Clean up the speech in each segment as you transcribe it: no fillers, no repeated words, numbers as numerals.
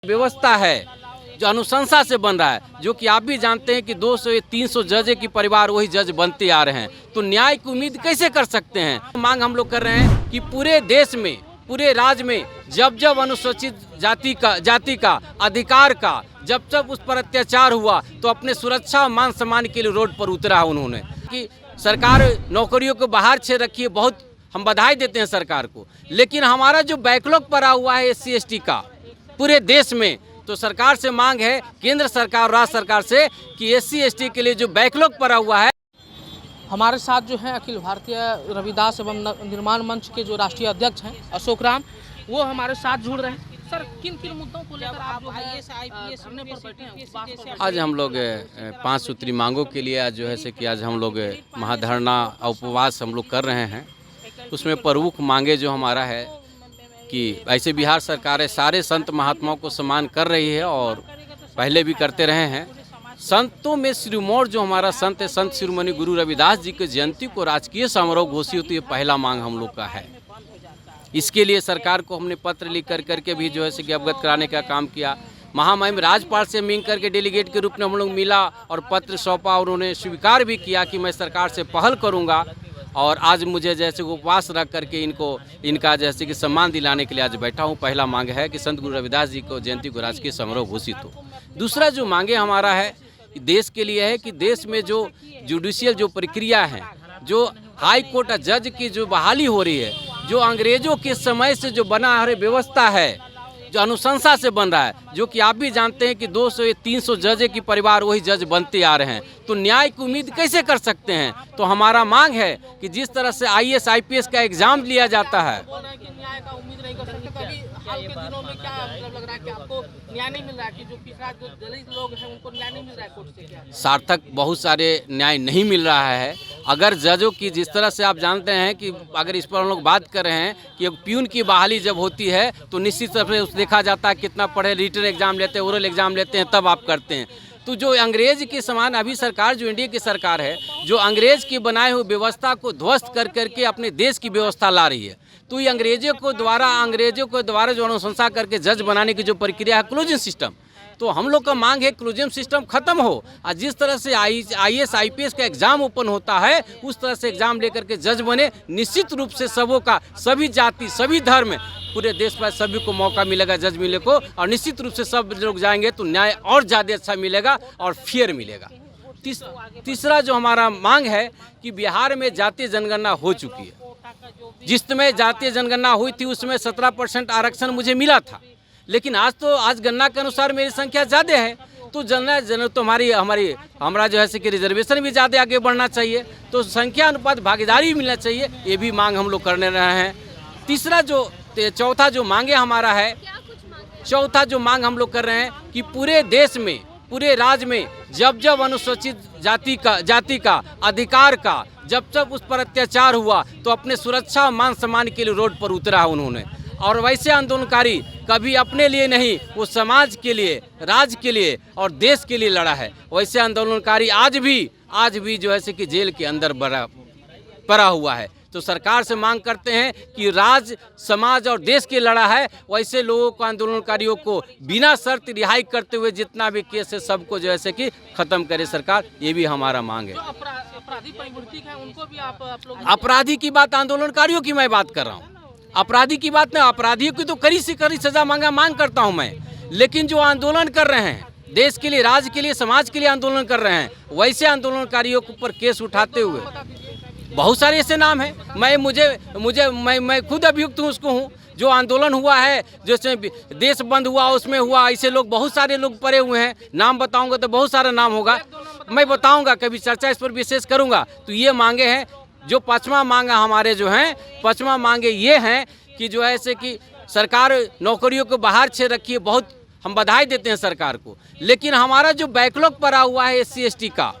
व्यवस्था है जो अनुशंसा से बन रहा है, जो कि आप भी जानते हैं कि 200 या 300 जज के परिवार वही जज बनते आ रहे हैं, तो न्याय की उम्मीद कैसे कर सकते हैं। मांग हम लोग कर रहे हैं कि पूरे देश में, पूरे राज्य में जब जब अनुसूचित जाति का अधिकार का जब उस पर अत्याचार हुआ तो अपने सुरक्षा मान सम्मान के लिए रोड पर उतरा उन्होंने। कि सरकार नौकरियों को बाहर छे रखी है, बहुत हम बधाई देते हैं सरकार को, लेकिन हमारा जो बैकलॉग पड़ा हुआ है SC ST का पूरे देश में, तो सरकार से मांग है, केंद्र सरकार और राज्य सरकार से, कि SC ST के लिए जो बैकलॉग पड़ा हुआ है। हमारे साथ जो है अखिल भारतीय रविदास एवं निर्माण मंच के जो राष्ट्रीय अध्यक्ष हैं अशोक राम, वो हमारे साथ जुड़ रहे हैं। सर, किन किन मुद्दों को लेकर आप धरने पर बैठे हैं? आज हम लोग 5 सूत्री मांगों के लिए आज जो है से कि आज हम लोग महाधरना उपवास हम लोग कर रहे हैं। उसमें प्रमुख मांगे जो हमारा है कि ऐसे बिहार सरकार है सारे संत महात्माओं को सम्मान कर रही है और पहले भी करते रहे हैं। संतों में सिरमौर जो हमारा संत है, संत शिरोमणि गुरु रविदास जी की जयंती को राजकीय समारोह घोषित होती है, पहला मांग हम लोग का है। इसके लिए सरकार को हमने पत्र लिख करके भी जो है कि अवगत कराने का काम किया। महामहिम राज्यपाल से मिल करके डेलीगेट के रूप में हम लोग मिला और पत्र सौंपा और उन्होंने स्वीकार भी किया कि मैं सरकार से पहल करूंगा और आज मुझे जैसे उपवास रख करके इनका जैसे कि सम्मान दिलाने के लिए आज बैठा हूं। पहला मांग है कि संत गुरु रविदास जी को जयंती को राजकीय समारोह घोषित हो। दूसरा जो मांगे हमारा है देश के लिए है कि देश में जो जुडिशियल जो प्रक्रिया है, जो हाई कोर्ट जज की जो बहाली हो रही है, जो अंग्रेजों के समय से जो बना है व्यवस्था है, जो अनुशंसा से बन रहा है, जो कि आप भी जानते हैं कि 200 या 300 जज के परिवार वही जज बनते आ रहे हैं, तो न्याय की उम्मीद कैसे कर सकते हैं। तो हमारा मांग है कि जिस तरह से IAS IPS का एग्जाम लिया जाता है, हाल के दिनों में क्या मतलब लग रहा है कि आपको न्याय नहीं मिल रहा है, कि जो पिछड़ा जो दलित लोग हैं उनको न्याय नहीं मिल रहा है कोर्ट से? क्या सार्थक बहुत सारे न्याय नहीं मिल रहा है। अगर जजों की जिस तरह से आप जानते हैं कि अगर इस पर हम लोग बात कर रहे हैं कि प्यून की बहाली जब होती है तो निश्चित तरह से देखा जाता है कितना पढ़े, रिटन एग्जाम लेते हैं, ओरल एग्जाम लेते हैं, तब आप करते हैं। तो जो अंग्रेज के समान अभी सरकार जो इंडिया की सरकार है, जो अंग्रेज की बनाए हुई व्यवस्था को ध्वस्त कर करके अपने देश की व्यवस्था ला रही है, तो ये अंग्रेजों को द्वारा जो अनुशंसा करके जज बनाने की जो प्रक्रिया है क्लोजिंग सिस्टम, तो हम लोग का मांग है क्लोजिंग सिस्टम खत्म हो और जिस तरह से IAS IPS का एग्जाम ओपन होता है उस तरह से एग्जाम लेकर के जज बने। निश्चित रूप से सबों का, सभी जाति, सभी धर्म, पूरे देश में सभी को मौका मिलेगा जज मिले को, और निश्चित रूप से सब लोग जाएंगे तो न्याय और ज़्यादा अच्छा मिलेगा और फेयर मिलेगा। तीसरा जो हमारा मांग है कि बिहार में जातीय जनगणना हो चुकी है, जिसमें जातीय जनगणना हुई थी उसमें 17% आरक्षण मुझे मिला था, लेकिन आज गणना के अनुसार मेरी संख्या ज़्यादा है, तो तो हमारा जो है कि रिजर्वेशन भी ज़्यादा आगे बढ़ना चाहिए, तो संख्या अनुपात भागीदारी मिलना चाहिए। ये भी मांग हम लोग करने रहे हैं। चौथा जो मांगे हमारा है, चौथा जो मांग हम लोग कर रहे हैं कि पूरे देश में, पूरे राज्य में जब अनुसूचित जाति का अधिकार का जब उस पर अत्याचार हुआ तो अपने सुरक्षा मान सम्मान के लिए रोड पर उतरा उन्होंने। और वैसे आंदोलनकारी कभी अपने लिए नहीं, वो समाज के लिए, राज्य के लिए और देश के लिए लड़ा है। वैसे आंदोलनकारी आज भी जो है कि जेल के अंदर पड़ा हुआ है। तो सरकार से मांग करते हैं कि राज्य, समाज और देश के लड़ा है, वैसे लोगों को, आंदोलनकारियों को बिना शर्त रिहाई करते हुए जितना भी केस है सबको जो है कि खत्म करे सरकार। ये भी हमारा मांग है। अपराधी परिवर्तित हैं उनको भी आप लोग? अपराधी की बात, आंदोलनकारियों की मैं बात कर रहा हूँ, अपराधी की बात नहीं। अपराधियों की तो कड़ी से कड़ी सजा मांग करता हूँ मैं, लेकिन जो आंदोलन कर रहे हैं देश के लिए, राज्य के लिए, समाज के लिए आंदोलन कर रहे हैं, वैसे आंदोलनकारियों के ऊपर केस उठाते हुए बहुत सारे ऐसे नाम हैं। मैं खुद अभियुक्त हूँ, उसको हूँ। जो आंदोलन हुआ है, जैसे देश बंद हुआ उसमें हुआ, ऐसे लोग बहुत सारे लोग पड़े हुए हैं। नाम बताऊंगा तो बहुत सारा नाम होगा, मैं बताऊंगा, कभी चर्चा इस पर विशेष करूंगा। तो ये मांगे हैं। जो पांचवा मांगा हमारे जो हैं, पांचवा मांगे ये हैं कि जो है ऐसे कि सरकार नौकरियों को बाहर छे रखी है, बहुत हम बधाई देते हैं सरकार को, लेकिन हमारा जो बैकलॉग पड़ा हुआ है SC ST का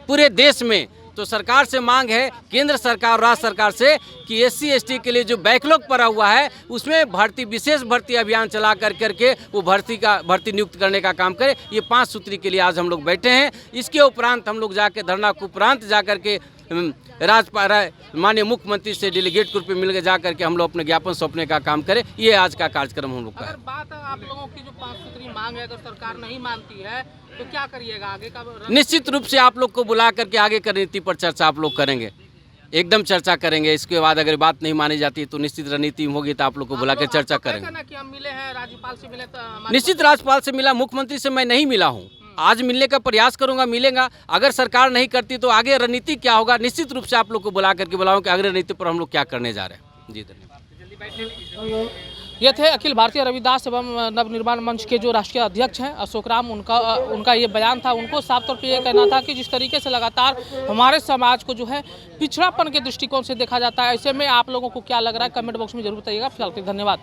पूरे देश में, तो सरकार से मांग है, केंद्र सरकार और राज्य सरकार से, कि SC ST के लिए जो बैकलॉग पड़ा हुआ है उसमें विशेष भर्ती अभियान चला करके वो भर्ती नियुक्त करने का काम करे। ये 5 सूत्री के लिए आज हम लोग बैठे हैं। इसके उपरांत हम लोग जाके धरना के उपरांत जाकर के माननीय मुख्यमंत्री से डेलीगेट ग्रुप पे मिल के जा करके हम लोग अपने ज्ञापन सौंपने का काम करें। ये आज का कार्यक्रम हम लोग का है। अगर बात आप लोगों की जो 5 सूत्री मांग है, अगर सरकार नहीं मानती है तो क्या करिएगा आगे का? निश्चित रूप से आप लोग को बुला करके आगे की रणनीति पर चर्चा आप लोग करेंगे, एकदम चर्चा करेंगे। इसके बाद अगर बात नहीं मानी जाती तो निश्चित रणनीति होगी तो आप लोग को बुला कर चर्चा करेंगे। ना कि हम मिले हैं, राज्यपाल से मिले तो निश्चित राज्यपाल से मिला, मुख्यमंत्री से मैं नहीं मिला हूँ। आज मिलने का प्रयास करूंगा, मिलेगा। अगर सरकार नहीं करती तो आगे रणनीति क्या होगा, निश्चित रूप से आप लोग को बुला करके बुलाऊं कि आगे रणनीति पर हम लोग क्या करने जा रहे हैं। जी धन्यवाद। ये थे अखिल भारतीय रविदास एवं नवनिर्माण मंच के जो राष्ट्रीय अध्यक्ष हैं अशोक राम। उनका ये बयान था। उनको साफ तौर पे ये कहना था कि जिस तरीके से लगातार हमारे समाज को जो है पिछड़ापन के दृष्टिकोण से देखा जाता है, ऐसे में आप लोगों को क्या लग रहा है कमेंट बॉक्स में जरूर बताइएगा। फिलहाल के धन्यवाद।